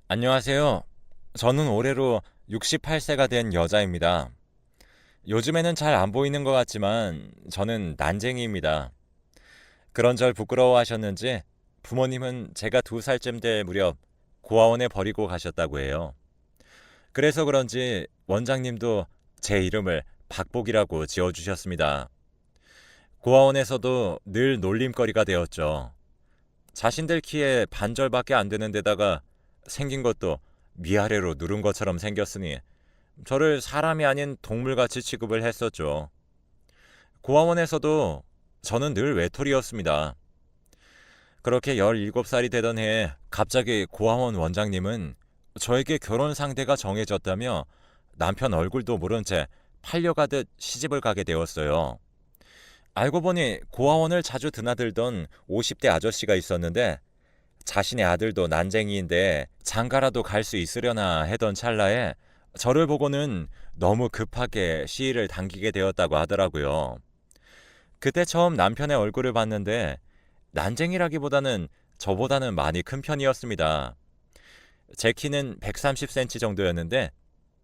안녕하세요. 저는 올해로 68세가 된 여자입니다. 요즘에는 잘 안 보이는 것 같지만 저는 난쟁이입니다. 그런 절 부끄러워하셨는지 부모님은 제가 2살쯤 될 무렵 고아원에 버리고 가셨다고 해요. 그래서 그런지 원장님도 제 이름을 박복이라고 지어주셨습니다. 고아원에서도 늘 놀림거리가 되었죠. 자신들 키에 반절밖에 안 되는 데다가 생긴 것도 위아래로 누른 것처럼 생겼으니 저를 사람이 아닌 동물같이 취급을 했었죠. 고아원에서도 저는 늘 외톨이였습니다. 그렇게 17살이 되던 해에 갑자기 고아원 원장님은 저에게 결혼 상대가 정해졌다며 남편 얼굴도 모른 채 팔려가듯 시집을 가게 되었어요. 알고 보니 고아원을 자주 드나들던 50대 아저씨가 있었는데 자신의 아들도 난쟁이인데 장가라도 갈 수 있으려나 하던 찰나에 저를 보고는 너무 급하게 시일을 당기게 되었다고 하더라고요. 그때 처음 남편의 얼굴을 봤는데 난쟁이라기보다는 저보다는 많이 큰 편이었습니다. 제 키는 130cm 정도였는데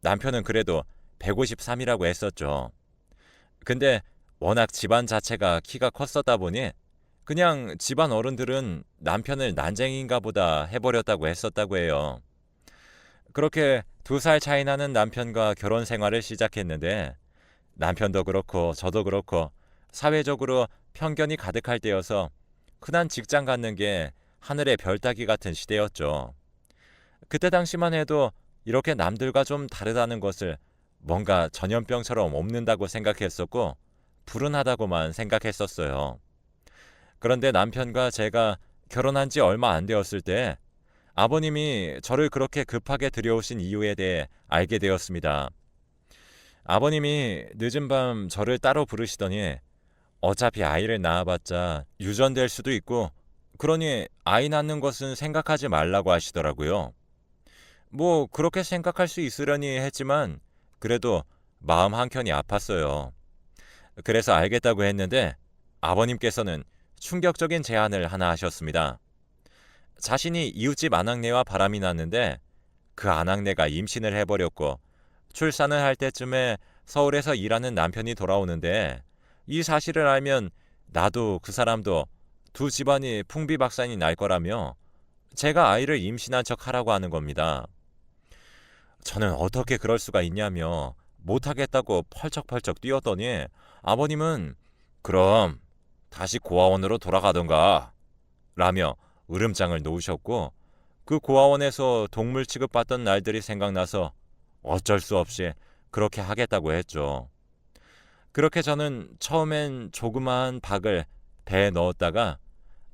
남편은 그래도 153이라고 했었죠. 근데 워낙 집안 자체가 키가 컸었다 보니 그냥 집안 어른들은 남편을 난쟁이인가 보다 해버렸다고 했었다고 해요. 그렇게 2살 차이 나는 남편과 결혼 생활을 시작했는데 남편도 그렇고 저도 그렇고 사회적으로 편견이 가득할 때여서 흔한 직장 갖는 게 하늘의 별 따기 같은 시대였죠. 그때 당시만 해도 이렇게 남들과 좀 다르다는 것을 뭔가 전염병처럼 옮는다고 생각했었고 불운하다고만 생각했었어요. 그런데 남편과 제가 결혼한 지 얼마 안 되었을 때 아버님이 저를 그렇게 급하게 들여오신 이유에 대해 알게 되었습니다. 아버님이 늦은 밤 저를 따로 부르시더니 어차피 아이를 낳아봤자 유전될 수도 있고 그러니 아이 낳는 것은 생각하지 말라고 하시더라고요. 뭐 그렇게 생각할 수 있으려니 했지만 그래도 마음 한켠이 아팠어요. 그래서 알겠다고 했는데 아버님께서는 충격적인 제안을 하나 하셨습니다. 자신이 이웃집 아낙네와 바람이 났는데 그 아낙네가 임신을 해버렸고 출산을 할 때쯤에 서울에서 일하는 남편이 돌아오는데 이 사실을 알면 나도 그 사람도 두 집안이 풍비박산이 날 거라며 제가 아이를 임신한 척 하라고 하는 겁니다. 저는 어떻게 그럴 수가 있냐며 못하겠다고 펄쩍펄쩍 뛰었더니 아버님은 그럼 다시 고아원으로 돌아가던가 라며 으름장을 놓으셨고 그 고아원에서 동물 취급받던 날들이 생각나서 어쩔 수 없이 그렇게 하겠다고 했죠. 그렇게 저는 처음엔 조그마한 박을 배에 넣었다가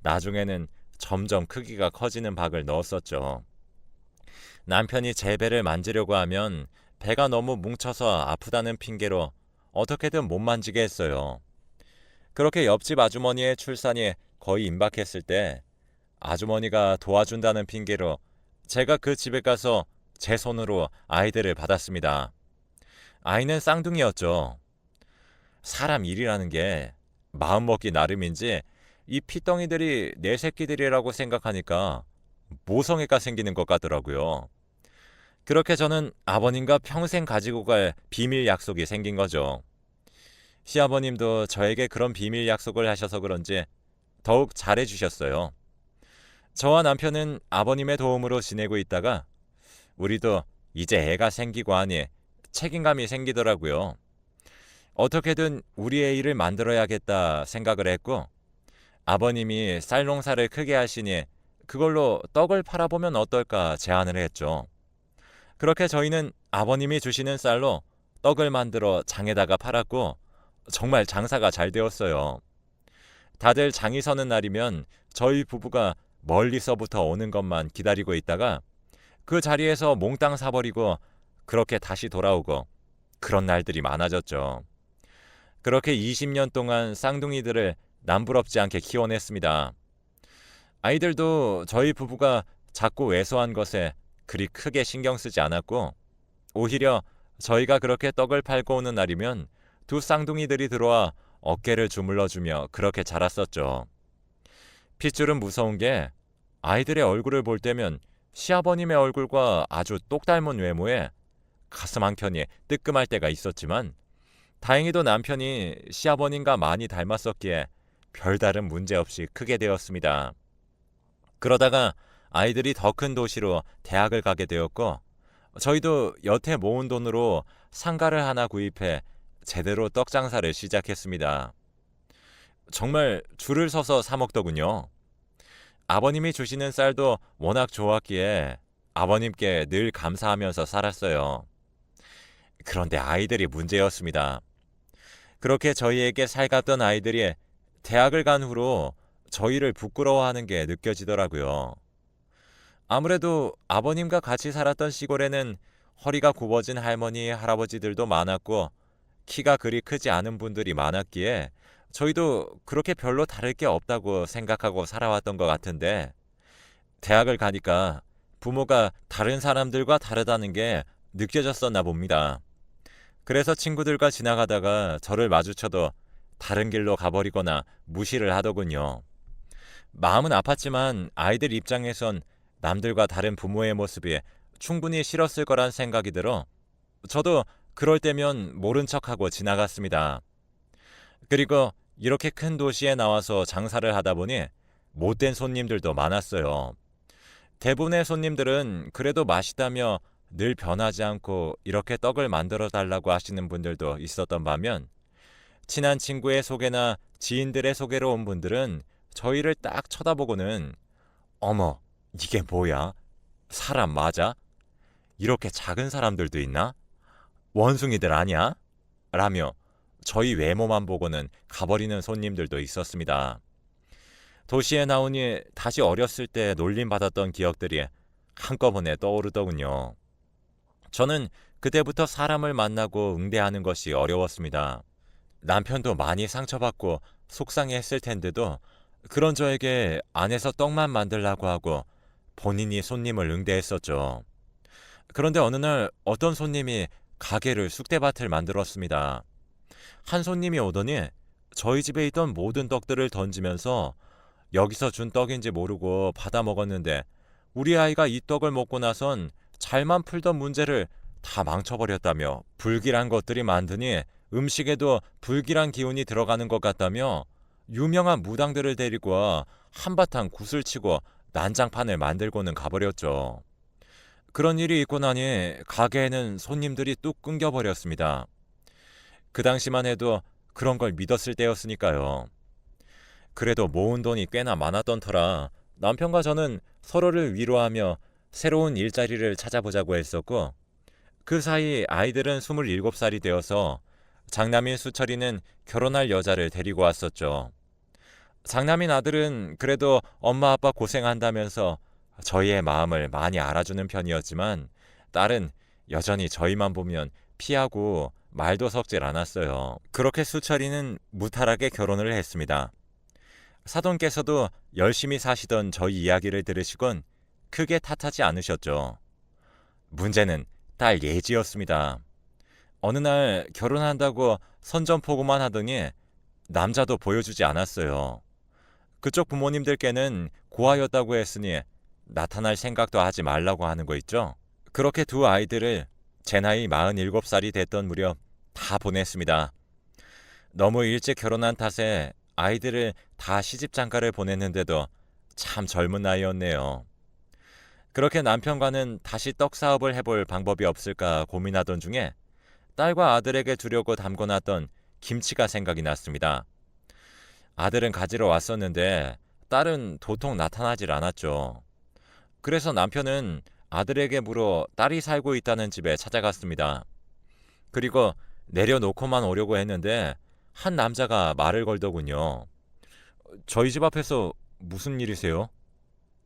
나중에는 점점 크기가 커지는 박을 넣었었죠. 남편이 제 배를 만지려고 하면 배가 너무 뭉쳐서 아프다는 핑계로 어떻게든 못 만지게 했어요. 그렇게 옆집 아주머니의 출산이 거의 임박했을 때 아주머니가 도와준다는 핑계로 제가 그 집에 가서 제 손으로 아이들을 받았습니다. 아이는 쌍둥이였죠. 사람 일이라는 게 마음먹기 나름인지 이 피덩이들이 내 새끼들이라고 생각하니까 모성애가 생기는 것 같더라고요. 그렇게 저는 아버님과 평생 가지고 갈 비밀 약속이 생긴 거죠. 시아버님도 저에게 그런 비밀 약속을 하셔서 그런지 더욱 잘해주셨어요. 저와 남편은 아버님의 도움으로 지내고 있다가 우리도 이제 애가 생기고 하니 책임감이 생기더라고요. 어떻게든 우리의 일을 만들어야겠다 생각을 했고 아버님이 쌀 농사를 크게 하시니 그걸로 떡을 팔아보면 어떨까 제안을 했죠. 그렇게 저희는 아버님이 주시는 쌀로 떡을 만들어 장에다가 팔았고 정말 장사가 잘 되었어요. 다들 장이 서는 날이면 저희 부부가 멀리서부터 오는 것만 기다리고 있다가 그 자리에서 몽땅 사버리고 그렇게 다시 돌아오고 그런 날들이 많아졌죠. 그렇게 20년 동안 쌍둥이들을 남부럽지 않게 키워냈습니다. 아이들도 저희 부부가 작고 왜소한 것에 그리 크게 신경 쓰지 않았고 오히려 저희가 그렇게 떡을 팔고 오는 날이면 두 쌍둥이들이 들어와 어깨를 주물러주며 그렇게 자랐었죠. 핏줄은 무서운 게 아이들의 얼굴을 볼 때면 시아버님의 얼굴과 아주 똑 닮은 외모에 가슴 한켠이 뜨끔할 때가 있었지만 다행히도 남편이 시아버님과 많이 닮았었기에 별다른 문제 없이 크게 되었습니다. 그러다가 아이들이 더 큰 도시로 대학을 가게 되었고 저희도 여태 모은 돈으로 상가를 하나 구입해 제대로 떡 장사를 시작했습니다. 정말 줄을 서서 사 먹더군요. 아버님이 주시는 쌀도 워낙 좋았기에 아버님께 늘 감사하면서 살았어요. 그런데 아이들이 문제였습니다. 그렇게 저희에게 살갑던 아이들이 대학을 간 후로 저희를 부끄러워하는 게 느껴지더라고요. 아무래도 아버님과 같이 살았던 시골에는 허리가 굽어진 할머니, 할아버지들도 많았고 키가 그리 크지 않은 분들이 많았기에 저희도 그렇게 별로 다를 게 없다고 생각하고 살아왔던 것 같은데 대학을 가니까 부모가 다른 사람들과 다르다는 게 느껴졌었나 봅니다. 그래서 친구들과 지나가다가 저를 마주쳐도 다른 길로 가버리거나 무시를 하더군요. 마음은 아팠지만 아이들 입장에선 남들과 다른 부모의 모습이 충분히 싫었을 거란 생각이 들어 저도 그럴 때면 모른 척하고 지나갔습니다. 그리고 이렇게 큰 도시에 나와서 장사를 하다 보니 못된 손님들도 많았어요. 대부분의 손님들은 그래도 맛있다며 늘 변하지 않고 이렇게 떡을 만들어 달라고 하시는 분들도 있었던 반면 친한 친구의 소개나 지인들의 소개로 온 분들은 저희를 딱 쳐다보고는 어머, 이게 뭐야? 사람 맞아? 이렇게 작은 사람들도 있나? 원숭이들 아니야? 라며 저희 외모만 보고는 가버리는 손님들도 있었습니다. 도시에 나오니 다시 어렸을 때 놀림받았던 기억들이 한꺼번에 떠오르더군요. 저는 그때부터 사람을 만나고 응대하는 것이 어려웠습니다. 남편도 많이 상처받고 속상해했을 텐데도 그런 저에게 안에서 떡만 만들라고 하고 본인이 손님을 응대했었죠. 그런데 어느 날 어떤 손님이 가게를 쑥대밭을 만들었습니다. 한 손님이 오더니 저희 집에 있던 모든 떡들을 던지면서 여기서 준 떡인지 모르고 받아 먹었는데 우리 아이가 이 떡을 먹고 나선 잘만 풀던 문제를 다 망쳐버렸다며 불길한 것들이 많더니 음식에도 불길한 기운이 들어가는 것 같다며 유명한 무당들을 데리고 와 한바탕 구슬치고 난장판을 만들고는 가버렸죠. 그런 일이 있고 나니 가게에는 손님들이 뚝 끊겨버렸습니다. 그 당시만 해도 그런 걸 믿었을 때였으니까요. 그래도 모은 돈이 꽤나 많았던 터라 남편과 저는 서로를 위로하며 새로운 일자리를 찾아보자고 했었고 그 사이 아이들은 27살이 되어서 장남인 수철이는 결혼할 여자를 데리고 왔었죠. 장남인 아들은 그래도 엄마 아빠 고생한다면서 저희의 마음을 많이 알아주는 편이었지만 딸은 여전히 저희만 보면 피하고 말도 섞질 않았어요. 그렇게 수철이는 무탈하게 결혼을 했습니다. 사돈께서도 열심히 사시던 저희 이야기를 들으시곤 크게 탓하지 않으셨죠. 문제는 딸 예지였습니다. 어느 날 결혼한다고 선전포고만 하더니 남자도 보여주지 않았어요. 그쪽 부모님들께는 고아였다고 했으니 나타날 생각도 하지 말라고 하는 거 있죠. 그렇게 두 아이들을 제 나이 47살이 됐던 무렵 다 보냈습니다. 너무 일찍 결혼한 탓에 아이들을 다 시집장가를 보냈는데도 참 젊은 나이였네요. 그렇게 남편과는 다시 떡 사업을 해볼 방법이 없을까 고민하던 중에 딸과 아들에게 주려고 담궈놨던 김치가 생각이 났습니다. 아들은 가지러 왔었는데 딸은 도통 나타나질 않았죠. 그래서 남편은 아들에게 물어 딸이 살고 있다는 집에 찾아갔습니다. 그리고 내려놓고만 오려고 했는데 한 남자가 말을 걸더군요. 저희 집 앞에서 무슨 일이세요?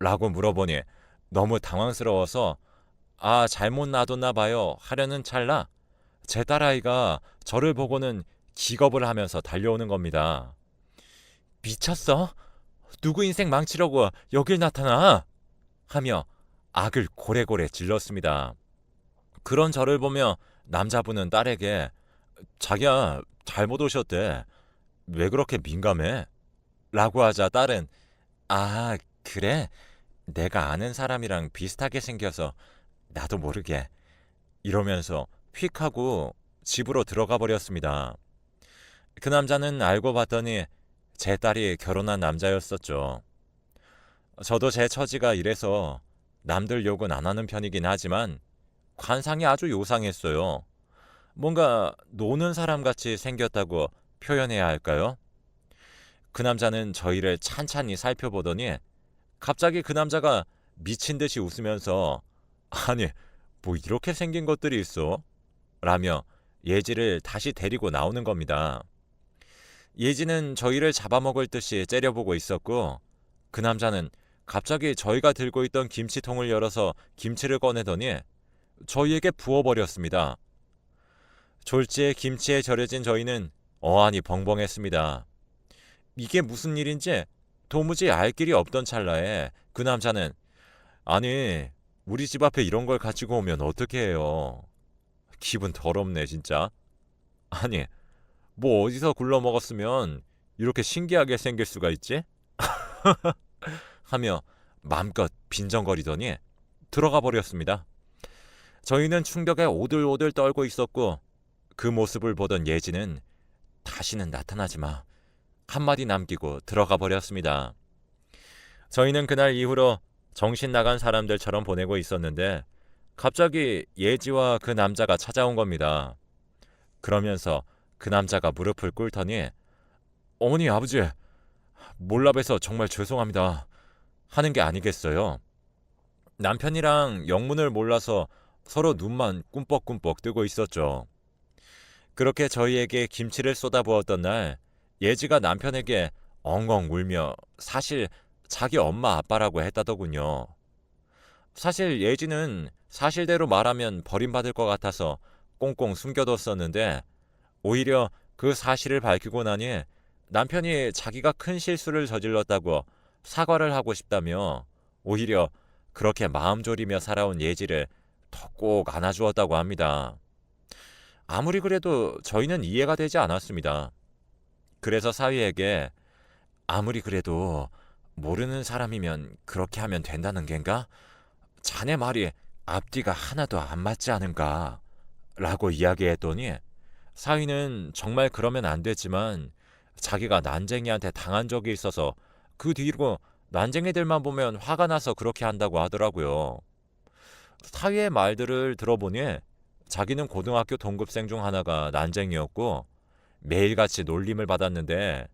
라고 물어보니 너무 당황스러워서 잘못 놔뒀나 봐요 하려는 찰나 제 딸아이가 저를 보고는 기겁을 하면서 달려오는 겁니다. 미쳤어? 누구 인생 망치려고 여길 나타나? 하며 악을 고래고래 질렀습니다. 그런 저를 보며 남자분은 딸에게 자기야 잘못 오셨대. 왜 그렇게 민감해? 라고 하자 딸은 그래? 내가 아는 사람이랑 비슷하게 생겨서 나도 모르게 이러면서 휙 하고 집으로 들어가 버렸습니다. 그 남자는 알고 봤더니 제 딸이 결혼한 남자였었죠. 저도 제 처지가 이래서 남들 욕은 안 하는 편이긴 하지만 관상이 아주 요상했어요. 뭔가 노는 사람 같이 생겼다고 표현해야 할까요? 그 남자는 저희를 찬찬히 살펴보더니 갑자기 그 남자가 미친 듯이 웃으면서 아니, 뭐 이렇게 생긴 것들이 있어? 라며 예지를 다시 데리고 나오는 겁니다. 예지는 저희를 잡아먹을 듯이 째려보고 있었고 그 남자는 갑자기 저희가 들고 있던 김치통을 열어서 김치를 꺼내더니 저희에게 부어버렸습니다. 졸지에 김치에 절여진 저희는 어안이 벙벙했습니다. 이게 무슨 일인지 도무지 알 길이 없던 찰나에 그 남자는 아니, 우리 집 앞에 이런 걸 가지고 오면 어떻게 해요? 기분 더럽네 진짜. 아니, 뭐 어디서 굴러 먹었으면 이렇게 신기하게 생길 수가 있지? 하며 맘껏 빈정거리더니 들어가 버렸습니다. 저희는 충격에 오들오들 떨고 있었고 그 모습을 보던 예지는 다시는 나타나지 마 한마디 남기고 들어가 버렸습니다. 저희는 그날 이후로 정신 나간 사람들처럼 보내고 있었는데 갑자기 예지와 그 남자가 찾아온 겁니다. 그러면서 그 남자가 무릎을 꿇더니 어머니 아버지 몰라봬서 정말 죄송합니다 하는 게 아니겠어요. 남편이랑 영문을 몰라서 서로 눈만 꿈뻑꿈뻑 뜨고 있었죠. 그렇게 저희에게 김치를 쏟아부었던 날 예지가 남편에게 엉엉 울며 사실 자기 엄마 아빠라고 했다더군요. 사실 예지는 사실대로 말하면 버림받을 것 같아서 꽁꽁 숨겨뒀었는데 오히려 그 사실을 밝히고 나니 남편이 자기가 큰 실수를 저질렀다고 사과를 하고 싶다며 오히려 그렇게 마음 졸이며 살아온 예지를 더 꼭 안아주었다고 합니다. 아무리 그래도 저희는 이해가 되지 않았습니다. 그래서 사위에게 아무리 그래도 모르는 사람이면 그렇게 하면 된다는 겐가? 자네 말이 앞뒤가 하나도 안 맞지 않은가? 라고 이야기했더니 사위는 정말 그러면 안 됐지만 자기가 난쟁이한테 당한 적이 있어서 그 뒤로 난쟁이들만 보면 화가 나서 그렇게 한다고 하더라고요. 사위의 말들을 들어보니 자기는 고등학교 동급생 중 하나가 난쟁이였고 매일같이 놀림을 받았는데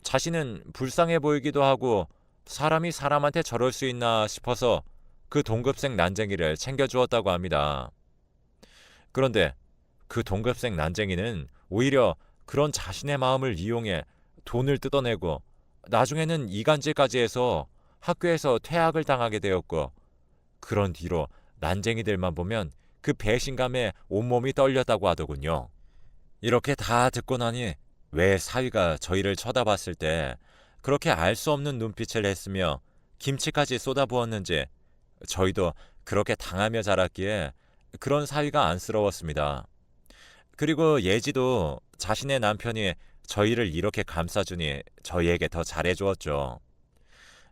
자신은 불쌍해 보이기도 하고 사람이 사람한테 저럴 수 있나 싶어서 그 동급생 난쟁이를 챙겨주었다고 합니다. 그런데 그 동급생 난쟁이는 오히려 그런 자신의 마음을 이용해 돈을 뜯어내고 나중에는 이간질까지 해서 학교에서 퇴학을 당하게 되었고 그런 뒤로 난쟁이들만 보면 그 배신감에 온몸이 떨렸다고 하더군요. 이렇게 다 듣고 나니 왜 사위가 저희를 쳐다봤을 때 그렇게 알 수 없는 눈빛을 했으며 김치까지 쏟아부었는지 저희도 그렇게 당하며 자랐기에 그런 사위가 안쓰러웠습니다. 그리고 예지도 자신의 남편이 저희를 이렇게 감싸주니 저희에게 더 잘해주었죠.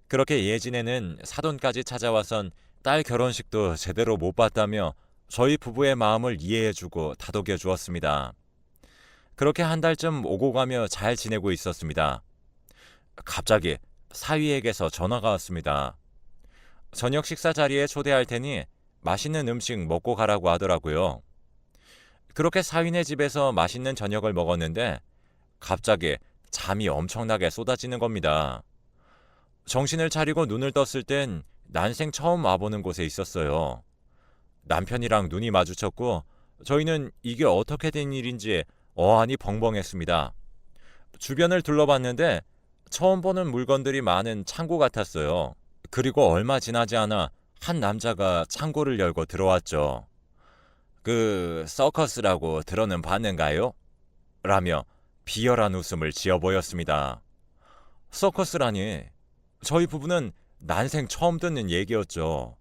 그렇게 예진에는 사돈까지 찾아와선 딸 결혼식도 제대로 못 봤다며 저희 부부의 마음을 이해해주고 다독여 주었습니다. 그렇게 한 달쯤 오고 가며 잘 지내고 있었습니다. 갑자기 사위에게서 전화가 왔습니다. 저녁 식사 자리에 초대할 테니 맛있는 음식 먹고 가라고 하더라고요. 그렇게 사위네 집에서 맛있는 저녁을 먹었는데 갑자기 잠이 엄청나게 쏟아지는 겁니다. 정신을 차리고 눈을 떴을 땐 난생 처음 와보는 곳에 있었어요. 남편이랑 눈이 마주쳤고 저희는 이게 어떻게 된 일인지 어안이 벙벙했습니다. 주변을 둘러봤는데 처음 보는 물건들이 많은 창고 같았어요. 그리고 얼마 지나지 않아 한 남자가 창고를 열고 들어왔죠. 그 서커스라고 들어는 봤는가요? 라며 비열한 웃음을 지어 보였습니다. 서커스라니 저희 부부는 난생 처음 듣는 얘기였죠.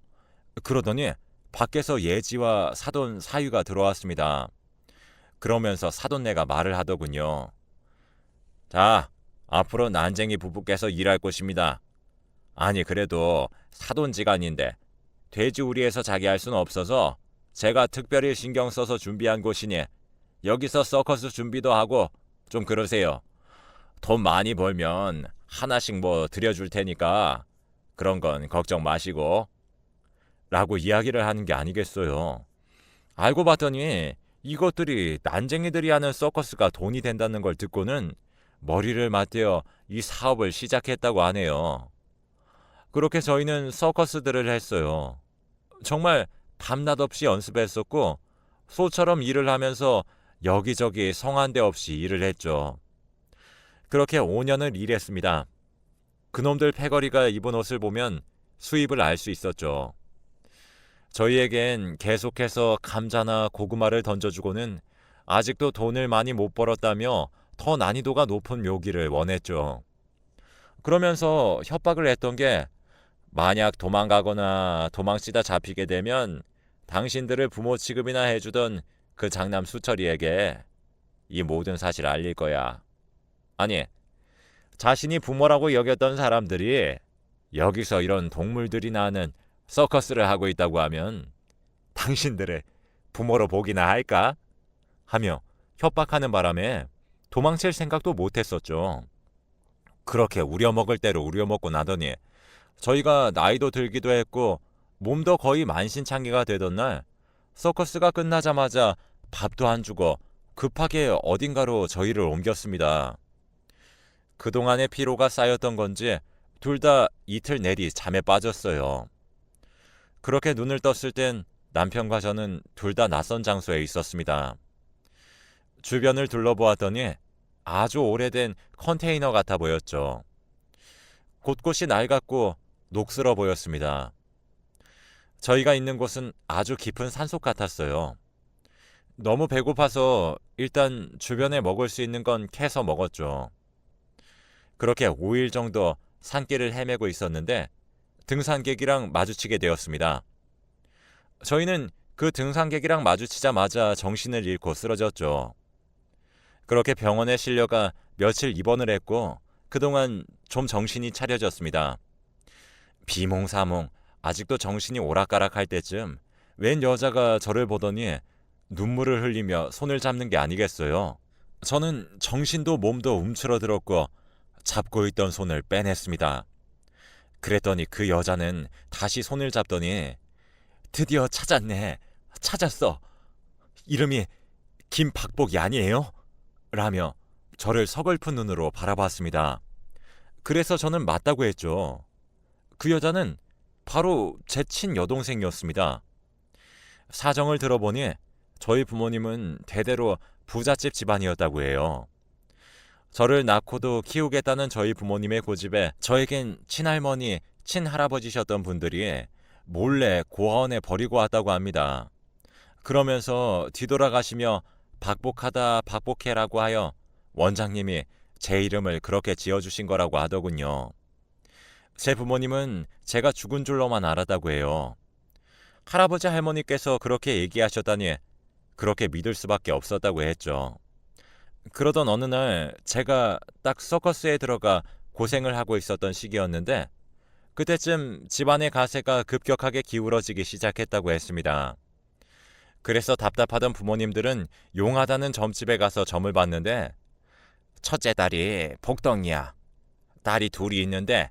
그러더니 밖에서 예지와 사돈 사위가 들어왔습니다. 그러면서 사돈네가 말을 하더군요. 자, 앞으로 난쟁이 부부께서 일할 곳입니다. 아니 그래도 사돈지간인데 돼지우리에서 자기 할 수는 없어서 제가 특별히 신경 써서 준비한 곳이니 여기서 서커스 준비도 하고 좀 그러세요. 돈 많이 벌면 하나씩 뭐 드려줄 테니까 그런 건 걱정 마시고 라고 이야기를 하는 게 아니겠어요. 알고 봤더니 이것들이 난쟁이들이 하는 서커스가 돈이 된다는 걸 듣고는 머리를 맞대어 이 사업을 시작했다고 하네요. 그렇게 저희는 서커스들을 했어요. 정말 밤낮 없이 연습했었고 소처럼 일을 하면서 여기저기 성한데 없이 일을 했죠. 그렇게 5년을 일했습니다. 그놈들 패거리가 입은 옷을 보면 수입을 알 수 있었죠. 저희에겐 계속해서 감자나 고구마를 던져주고는 아직도 돈을 많이 못 벌었다며 더 난이도가 높은 묘기를 원했죠. 그러면서 협박을 했던 게 만약 도망가거나 도망치다 잡히게 되면 당신들을 부모 취급이나 해주던 그 장남 수철이에게 이 모든 사실을 알릴 거야. 아니, 자신이 부모라고 여겼던 사람들이 여기서 이런 동물들이 나는 서커스를 하고 있다고 하면 당신들을 부모로 보기나 할까? 하며 협박하는 바람에 도망칠 생각도 못했었죠. 그렇게 우려먹을 대로 우려먹고 나더니 저희가 나이도 들기도 했고 몸도 거의 만신창이가 되던 날 서커스가 끝나자마자 밥도 안 주고 급하게 어딘가로 저희를 옮겼습니다. 그동안의 피로가 쌓였던 건지 둘 다 이틀 내리 잠에 빠졌어요. 그렇게 눈을 떴을 땐 남편과 저는 둘 다 낯선 장소에 있었습니다. 주변을 둘러보았더니 아주 오래된 컨테이너 같아 보였죠. 곳곳이 낡았고 녹슬어 보였습니다. 저희가 있는 곳은 아주 깊은 산속 같았어요. 너무 배고파서 일단 주변에 먹을 수 있는 건 캐서 먹었죠. 그렇게 5일 정도 산길을 헤매고 있었는데 등산객이랑 마주치게 되었습니다. 저희는 그 등산객이랑 마주치자마자 정신을 잃고 쓰러졌죠. 그렇게 병원에 실려가 며칠 입원을 했고 그동안 좀 정신이 차려졌습니다. 비몽사몽 아직도 정신이 오락가락할 때쯤 웬 여자가 저를 보더니 눈물을 흘리며 손을 잡는 게 아니겠어요. 저는 정신도 몸도 움츠러들었고 잡고 있던 손을 빼냈습니다. 그랬더니 그 여자는 다시 손을 잡더니 드디어 찾았네. 찾았어. 이름이 김박복이 아니에요? 라며 저를 서글픈 눈으로 바라봤습니다. 그래서 저는 맞다고 했죠. 그 여자는 바로 제 친여동생이었습니다. 사정을 들어보니 저희 부모님은 대대로 부잣집 집안이었다고 해요. 저를 낳고도 키우겠다는 저희 부모님의 고집에 저에겐 친할머니, 친할아버지셨던 분들이 몰래 고아원에 버리고 왔다고 합니다. 그러면서 뒤돌아가시며 박복하다 박복해라고 하여 원장님이 제 이름을 그렇게 지어주신 거라고 하더군요. 제 부모님은 제가 죽은 줄로만 알았다고 해요. 할아버지 할머니께서 그렇게 얘기하셨다니 그렇게 믿을 수밖에 없었다고 했죠. 그러던 어느 날 제가 딱 서커스에 들어가 고생을 하고 있었던 시기였는데 그때쯤 집안의 가세가 급격하게 기울어지기 시작했다고 했습니다. 그래서 답답하던 부모님들은 용하다는 점집에 가서 점을 봤는데 첫째 딸이 복덩이야. 딸이 둘이 있는데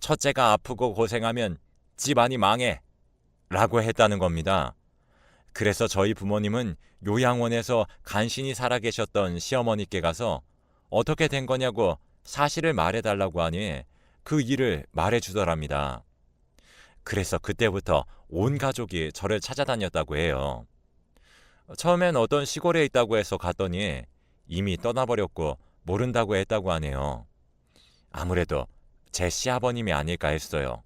첫째가 아프고 고생하면 집안이 망해. 라고 했다는 겁니다. 그래서 저희 부모님은 요양원에서 간신히 살아계셨던 시어머니께 가서 어떻게 된 거냐고 사실을 말해달라고 하니 그 일을 말해주더랍니다. 그래서 그때부터 온 가족이 저를 찾아다녔다고 해요. 처음엔 어떤 시골에 있다고 해서 갔더니 이미 떠나버렸고 모른다고 했다고 하네요. 아무래도 제 시아버님이 아닐까 했어요.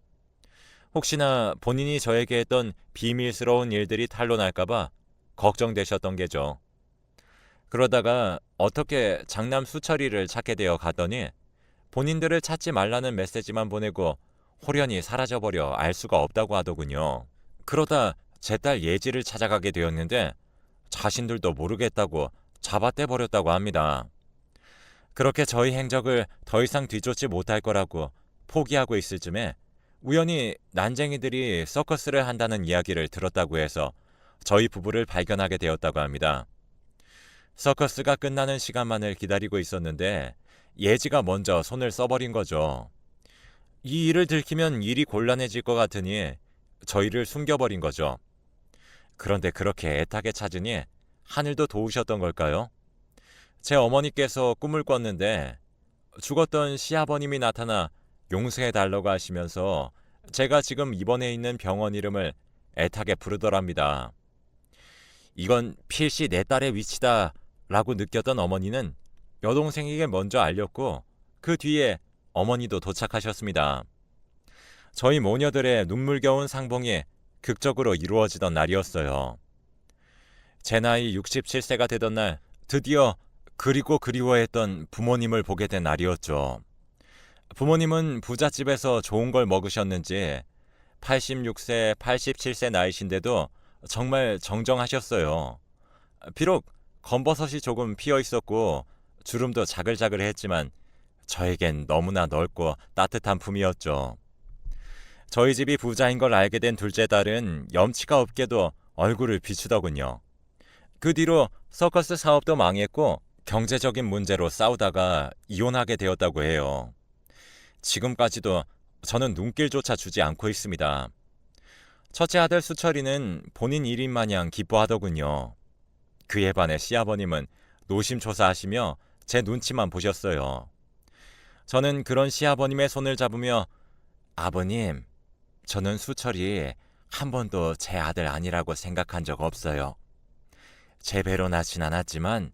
혹시나 본인이 저에게 했던 비밀스러운 일들이 탄로날까봐 걱정되셨던 게죠. 그러다가 어떻게 장남 수철이를 찾게 되어 갔더니 본인들을 찾지 말라는 메시지만 보내고 홀연히 사라져버려 알 수가 없다고 하더군요. 그러다 제 딸 예지를 찾아가게 되었는데 자신들도 모르겠다고 잡아떼버렸다고 합니다. 그렇게 저희 행적을 더 이상 뒤쫓지 못할 거라고 포기하고 있을 즈음에 우연히 난쟁이들이 서커스를 한다는 이야기를 들었다고 해서 저희 부부를 발견하게 되었다고 합니다. 서커스가 끝나는 시간만을 기다리고 있었는데 예지가 먼저 손을 써버린 거죠. 이 일을 들키면 일이 곤란해질 것 같으니 저희를 숨겨버린 거죠. 그런데 그렇게 애타게 찾으니 하늘도 도우셨던 걸까요? 제 어머니께서 꿈을 꿨는데 죽었던 시아버님이 나타나 용서해달라고 하시면서 제가 지금 입원해 있는 병원 이름을 애타게 부르더랍니다. 이건 필시 내 딸의 위치다 라고 느꼈던 어머니는 여동생에게 먼저 알렸고 그 뒤에 어머니도 도착하셨습니다. 저희 모녀들의 눈물겨운 상봉이 극적으로 이루어지던 날이었어요. 제 나이 67세가 되던 날 드디어 그리고 그리워했던 부모님을 보게 된 날이었죠. 부모님은 부잣집에서 좋은 걸 먹으셨는지 86세, 87세 나이신데도 정말 정정하셨어요. 비록 검버섯이 조금 피어 있었고 주름도 자글자글했지만 저에겐 너무나 넓고 따뜻한 품이었죠. 저희 집이 부자인 걸 알게 된 둘째 딸은 염치가 없게도 얼굴을 비추더군요. 그 뒤로 서커스 사업도 망했고 경제적인 문제로 싸우다가 이혼하게 되었다고 해요. 지금까지도 저는 눈길조차 주지 않고 있습니다. 첫째 아들 수철이는 본인 일인 마냥 기뻐하더군요. 그에 반해 시아버님은 노심초사하시며 제 눈치만 보셨어요. 저는 그런 시아버님의 손을 잡으며 아버님, 저는 수철이 한 번도 제 아들 아니라고 생각한 적 없어요. 제 배로 낳진 않았지만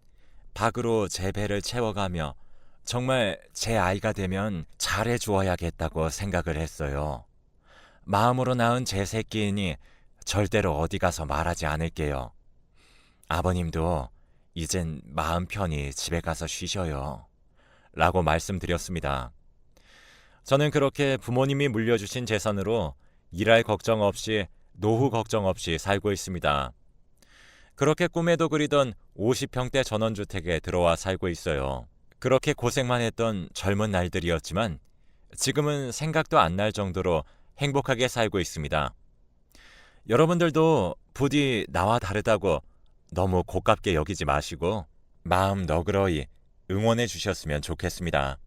박으로 제 배를 채워가며 정말 제 아이가 되면 잘해주어야겠다고 생각을 했어요. 마음으로 낳은 제 새끼이니 절대로 어디 가서 말하지 않을게요. 아버님도 이젠 마음 편히 집에 가서 쉬셔요. 라고 말씀드렸습니다. 저는 그렇게 부모님이 물려주신 재산으로 일할 걱정 없이 노후 걱정 없이 살고 있습니다. 그렇게 꿈에도 그리던 50평대 전원주택에 들어와 살고 있어요. 그렇게 고생만 했던 젊은 날들이었지만 지금은 생각도 안 날 정도로 행복하게 살고 있습니다. 여러분들도 부디 나와 다르다고 너무 고깝게 여기지 마시고 마음 너그러이 응원해 주셨으면 좋겠습니다.